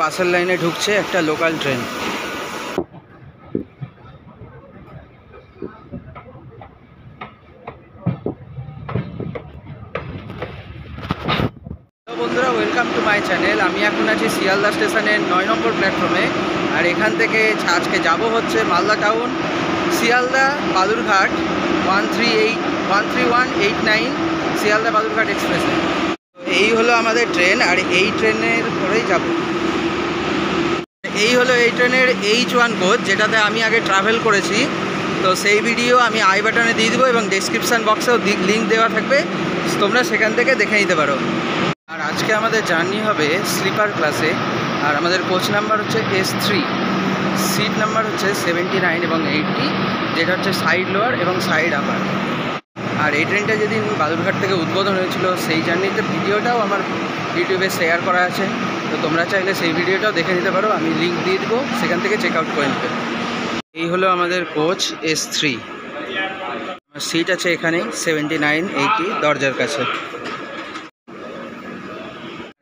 পাশের লাইনে ঢুকছে একটা লোকাল ট্রেন। বন্ধুরা, ওয়েলকাম টু মাই চ্যানেল। আমি এখন আছি শিয়ালদা স্টেশনের 9 নম্বর প্ল্যাটফর্মে। আর এখান থেকে আজকে যাব হচ্ছে মালদা টাউন, শিয়ালদা বালুরঘাট 13189 শিয়ালদা বালুরঘাট এক্সপ্রেসে। এই হলো আমাদের ট্রেন, আর এই ট্রেনের করেই যাব। এই হলো এই ট্রেনের H1 কোচ, যেটাতে আমি আগে ট্রাভেল করেছি। তো সেই ভিডিও আমি আই বাটনে দিয়ে দেবো এবং ডেসক্রিপশান বক্সেও লিঙ্ক দেওয়া থাকবে, তোমরা সেখান থেকে দেখে নিতে পারো। আর আজকে আমাদের জার্নি হবে স্লিপার ক্লাসে, আর আমাদের কোচ নাম্বার হচ্ছে S3, সিট নাম্বার হচ্ছে 79 এবং 80, যেটা হচ্ছে সাইড লোয়ার এবং সাইড আপার। আর এই ট্রেনটা যেদিন বালুরঘাট থেকে উদ্বোধন হয়েছিল, সেই জার্নিতে ভিডিওটাও আমার ইউটিউবে শেয়ার করা আছে। তো তোমরা চাইলে সেই ভিডিওটাও দেখে নিতে পারো, আমি লিঙ্ক দিয়ে দেবো, সেখান থেকে চেক আউট করে নেবে। এই হলো আমাদের কোচ S3, সিট আছে এখানে 79 80 দরজার কাছে।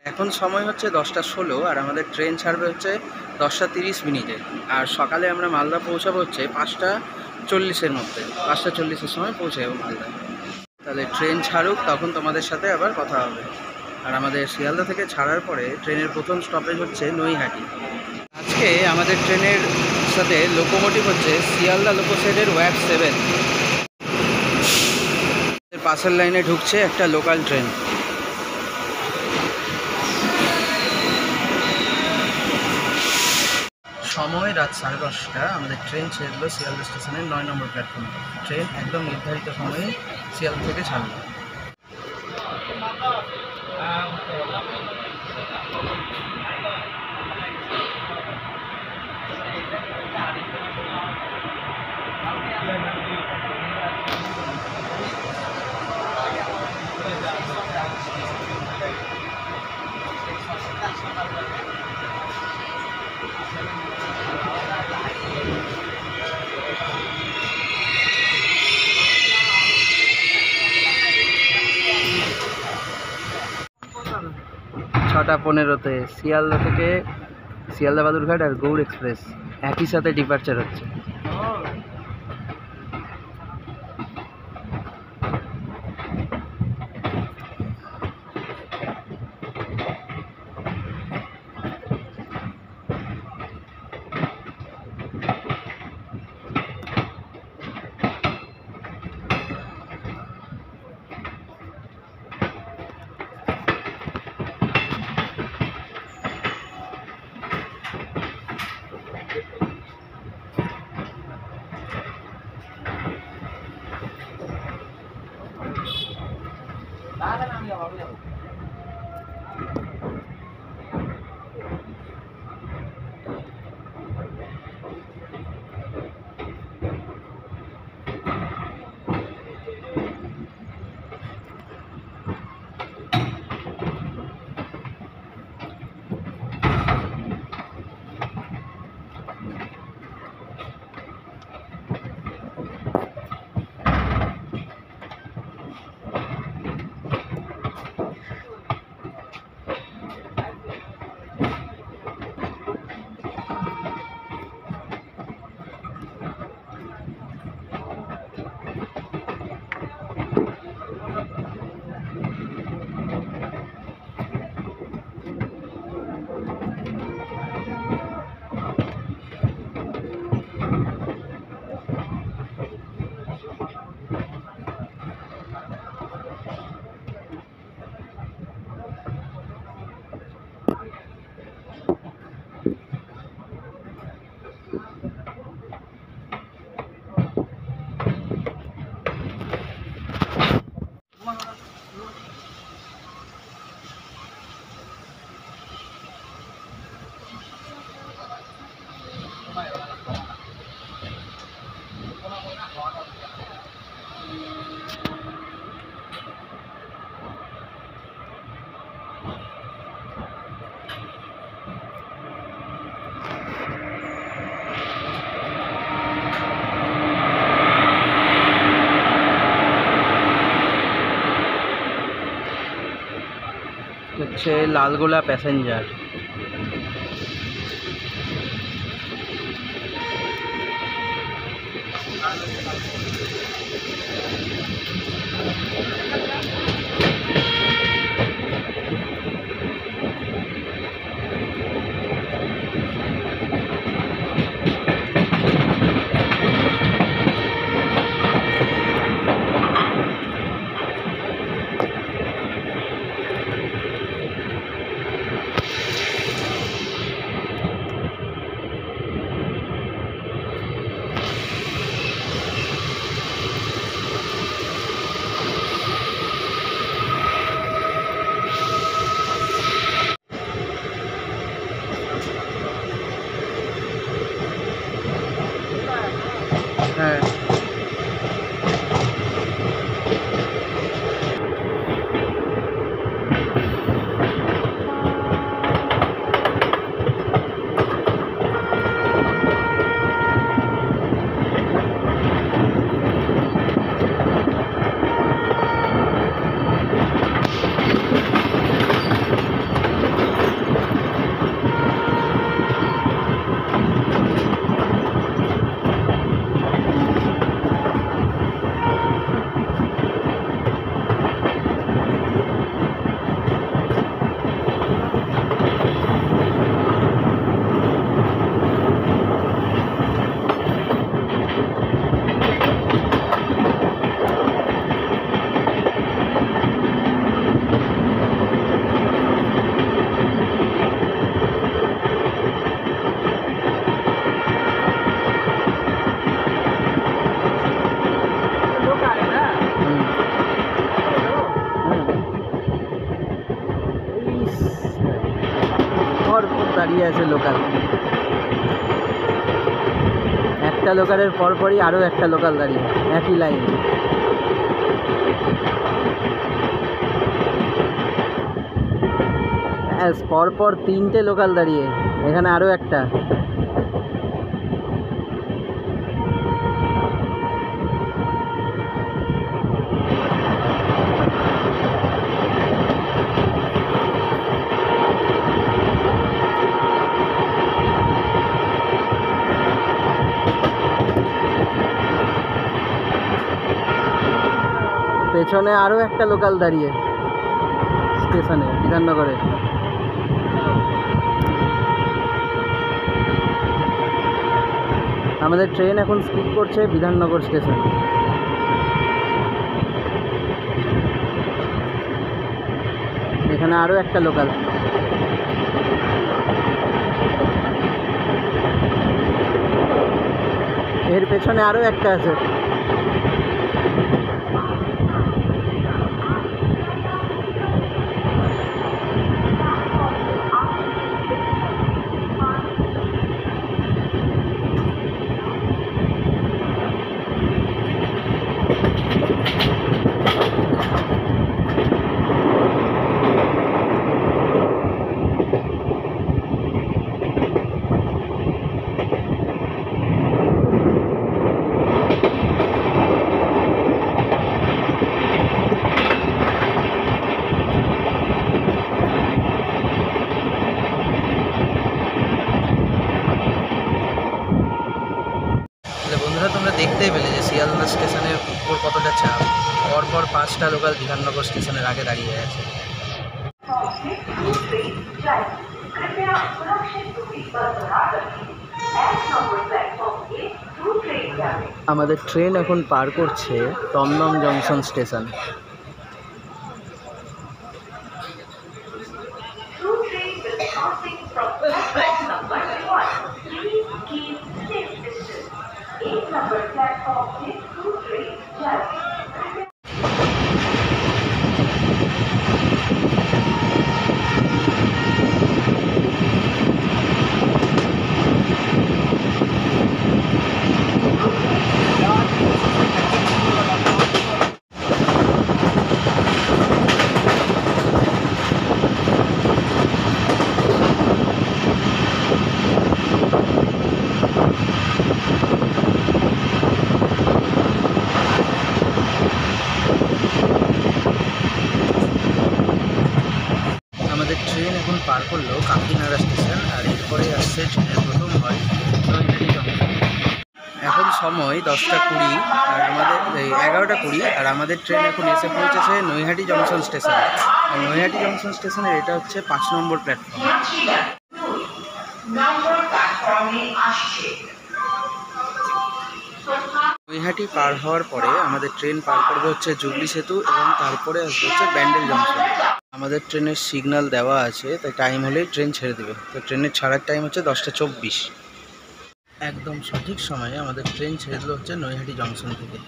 এখন সময় হচ্ছে 10টা 16, আর আমাদের ট্রেন ছাড়বে হচ্ছে 10টা 30 আর সকালে আমরা মালদা পৌঁছাবো হচ্ছে 5টা 40-এর মধ্যে। 5টা 40-এর সময় পৌঁছে যাবো মালদা। তাহলে ট্রেন ছাড়ুক, তখন তোমাদের সাথে আবার কথা হবে। আর আমাদের শিয়ালদা থেকে ছাড়ার পরে ট্রেনের প্রথম স্টপেজ হচ্ছে নৈহাটি। আজকে আমাদের ট্রেনের সাথে লোকোমোটিভ হচ্ছে শিয়ালদা লোকোশেডের ওয়্যাব 7। পাশের লাইনে ঢুকছে একটা লোকাল ট্রেন। সময় রাত 10:30। আমাদের ট্রেন ছেড়লো শিয়ালদা স্টেশনের 9 নম্বর প্ল্যাটফর্মে। ট্রেন একদম নির্ধারিত সময়ে শিয়ালদা থেকে ছাড়লো। ছটা 15-তে শিয়ালদা থেকে শিয়ালদা বালুরঘাট আর গৌড় এক্সপ্রেস একই সাথে ডিপার্চার হচ্ছে। হচ্ছে লালগোলা প্যাসেঞ্জার। ভরপুর দাঁড়িয়ে আছে লোকাল। একটা লোকালের পরপরই আরও একটা লোকাল দাঁড়িয়ে, একই লাইন। পরপর 3টে লোকাল দাঁড়িয়ে, এখানে আরও একটা। পেছনে আরও একটা লোকাল দাঁড়িয়ে স্টেশনে, বিধাননগরে। আমাদের ট্রেন এখন স্কিপ করছে বিধাননগর স্টেশন। এখানে আরও একটা লোকাল। এর পেছনে আরও একটা আছে। বন্ধুরা, তোমরা দেখতেই পেলে যে শিয়ালদা স্টেশনের উপর কতটা চাপ। পরপর 5টা লোকাল বিধাননগর স্টেশনের আগে দাঁড়িয়ে আছে। আমাদের ট্রেন এখন পার করছে দমদম জংশন স্টেশন। ট্রেন এখন পার করলো কাকিনাড়া স্টেশন, আর এরপরে আসছে ট্রেনের প্রথম হয় নৈহাটি জংশন। এখন সময় 10টা 20 আর আমাদের 11টা 20, আর আমাদের ট্রেন এখন এসে পৌঁছেছে নৈহাটি জংশন স্টেশন। আর নৈহাটি জংশন স্টেশনের এটা হচ্ছে 5 নম্বর প্ল্যাটফর্ম। নৈহাটি পার হওয়ার পরে আমাদের ট্রেন পার করবে হচ্ছে জুবলি সেতু, এবং তারপরে আসবে হচ্ছে ব্যান্ডেল জংশন। আমাদের ট্রেনের সিগন্যাল দেওয়া আছে, তাই টাইম হলেই ট্রেন ছেড়ে দেবে। তো ট্রেনের ছাড়ার টাইম হচ্ছে 10টা 24। একদম সঠিক সময়ে আমাদের ট্রেন ছেড়ে দিল হচ্ছে নৈহাটি জংশন থেকে।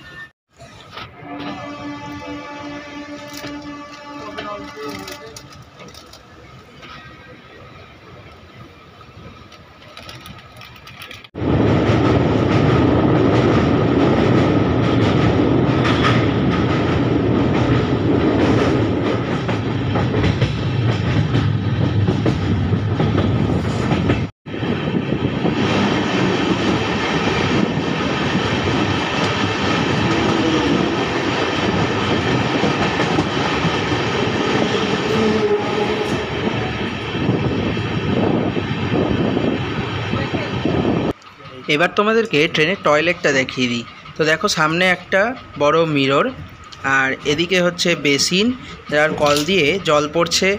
এবার তোমাদেরকে ট্রেনের টয়লেটটা দেখিয়ে দিই। তো দেখো, সামনে একটা বড় মিরর, আর এদিকে হচ্ছে বেসিন, যার কল দিয়ে জল পড়ছে।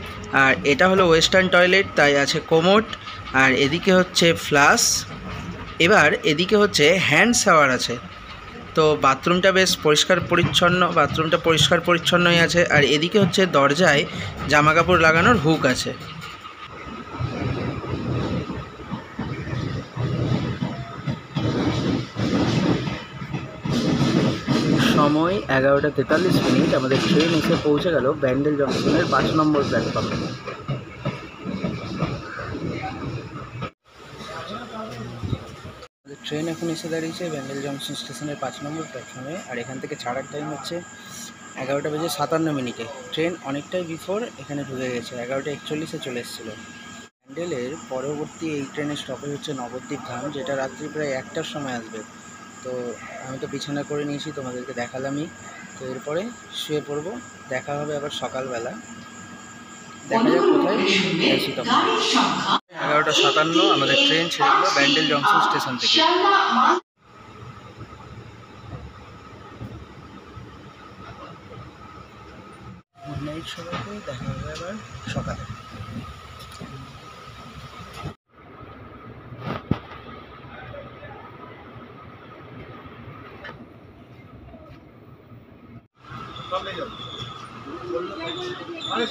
আর এটা হলো ওয়েস্টার্ন টয়লেট, তাই আছে কোমোড। আর এদিকে হচ্ছে ফ্লাশ। এবার এদিকে হচ্ছে হ্যান্ড শাওয়ার আছে। তো বাথরুমটা বেশ পরিষ্কার পরিচ্ছন্নই আছে। আর এদিকে হচ্ছে দরজায় জামা কাপড় লাগানোর হুক আছে। সময় 11টা 43। আমাদের ট্রেন এসে পৌঁছে গেল ব্যান্ডেল জংশনের 5 নম্বর প্ল্যাটফর্মে। ট্রেন এখন এসে দাঁড়িয়েছে ব্যান্ডেল জংশন স্টেশনের 5 নম্বর প্ল্যাটফর্মে। আর এখান থেকে ছাড়ার টাইম হচ্ছে 11:57 ট্রেন অনেকটাই বিফোর এখানে ঢুকে গেছে, 11:41 চলে এসেছিলো। ব্যান্ডেলের পরবর্তী এই ট্রেনের স্টপেজ হচ্ছে নবদ্বীপ ধাম, যেটা রাত্রি প্রায় 1টার সময় আসবে। তো আমি তো বিছানা করে নিয়েছি, তোমাদেরকে দেখালামই। তো এরপরে শুয়ে পড়বো, দেখা হবে আবার সকালবেলা। দেখা যাক কোথায় আসি তখন। 11:57 আমাদের ট্রেন ছেড়েছিল ব্যান্ডেল জংশন স্টেশন থেকে। গুড নাইট সবাইকে, দেখা হবে আবার সকালে।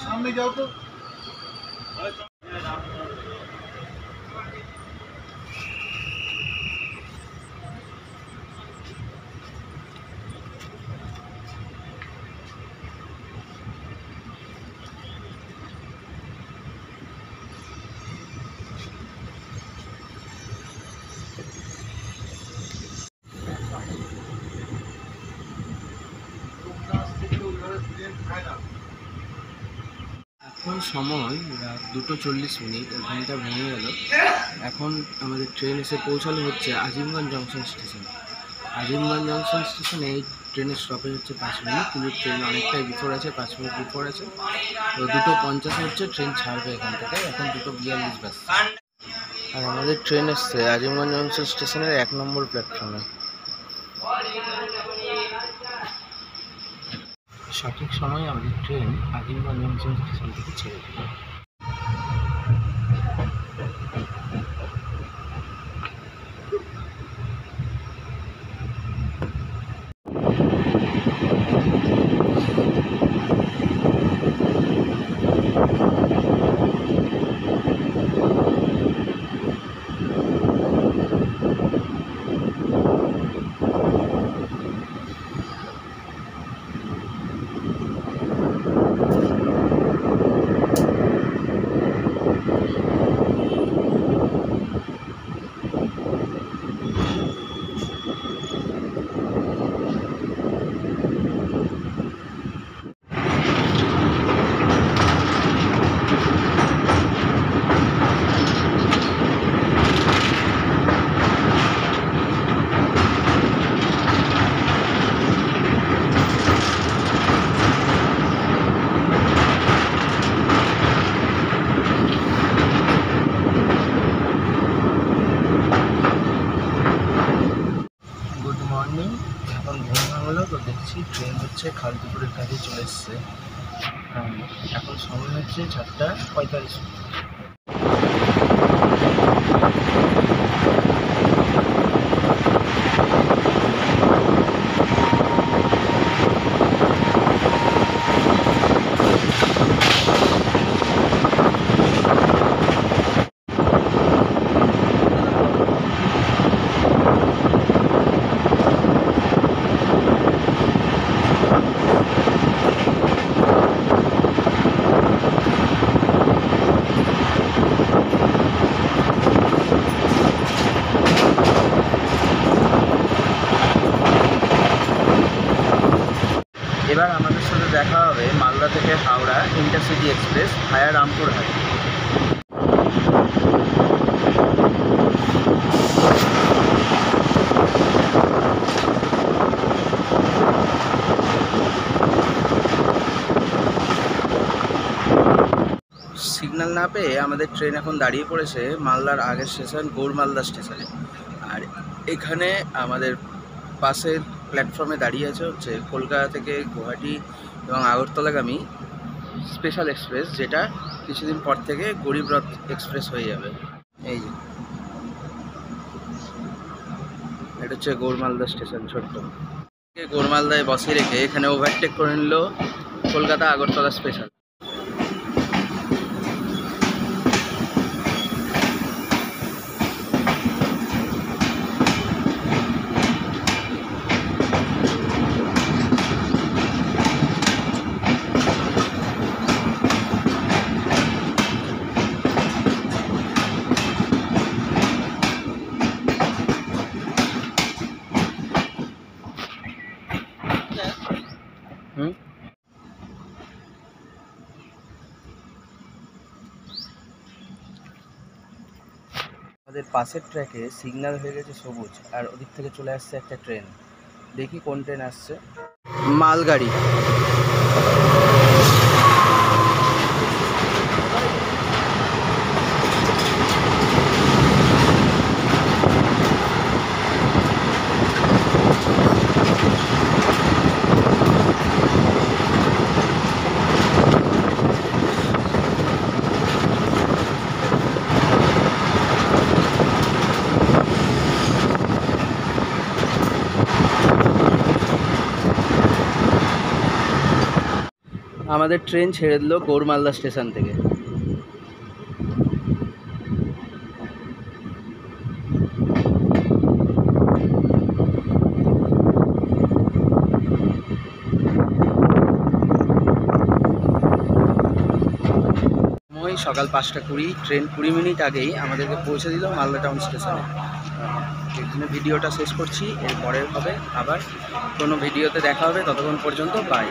সামনে যাও তো। এখন সময় রাত 2:40, ঘন্টা ভেঙে গেল। এখন আমাদের ট্রেন এসে পৌঁছালো হচ্ছে Azimganj junction station. Azimganj junction স্টেশনে এই ট্রেনের স্টপেজ হচ্ছে 5 মিনিট, কিন্তু ট্রেন অনেকটাই বিফোর আছে, 5 মিনিট বিফোর আছে। তো 2:50 হচ্ছে ট্রেন ছাড়বে এখান থেকে, এখন 2:42 বাজছে। আর আমাদের ট্রেন এসছে আজিমগঞ্জ জংশন স্টেশনের 1 নম্বর প্ল্যাটফর্মে। সঠিক সময়ে আমাদের ট্রেন আজিমগঞ্জ জংশন স্টেশন থেকে ছেড়ে দিল। এখন ঘুম ভাঙলো তো দেখছি ট্রেন হচ্ছে খালপুকুরের কাছে চলে এসছে। এখন সময় হচ্ছে 4:45। এবার আমাদের সাথে দেখা হবে মালদা থেকে হাওড়া ইন্টারসিটি এক্সপ্রেস ভায়া রামপুরহাট। সিগন্যাল না পেয়ে আমাদের ট্রেন এখন দাঁড়িয়ে পড়েছে মালদার আগের স্টেশন গৌরমালদা স্টেশনে। আর এখানে আমাদের পাশের প্ল্যাটফর্মে দাঁড়িয়ে আছে হচ্ছে কলকাতা থেকে গুয়াহাটি এবং আগরতলাগামী স্পেশাল এক্সপ্রেস, যেটা কিছুদিন পর থেকে গরিব রথ এক্সপ্রেস হয়ে যাবে। এই যে এটা হচ্ছে গৌরমালদা স্টেশন, ছোট্ট। গৌরমালদায় বসিয়ে রেখে এখানে ওভারটেক করে নিল কলকাতা আগরতলা স্পেশাল। আমাদের পাশের ট্র্যাকে সিগন্যাল হয়ে গেছে সবুজ, আর ওদিক থেকে চলে আসছে একটা ট্রেন। দেখি কোন ট্রেন আসছে। মালগাড়ি। আমাদের ট্রেন ছেড়ে দিল গৌরমালদা স্টেশন থেকে। সময় সকাল 5:20, ট্রেন 20 মিনিট আগেই আমাদেরকে পৌঁছে দিল মালদা টাউন স্টেশনে। এখানে ভিডিওটা শেষ করছি, এর পরের হবে আবার কোনো ভিডিওতে দেখা হবে, ততক্ষণ পর্যন্ত বাই।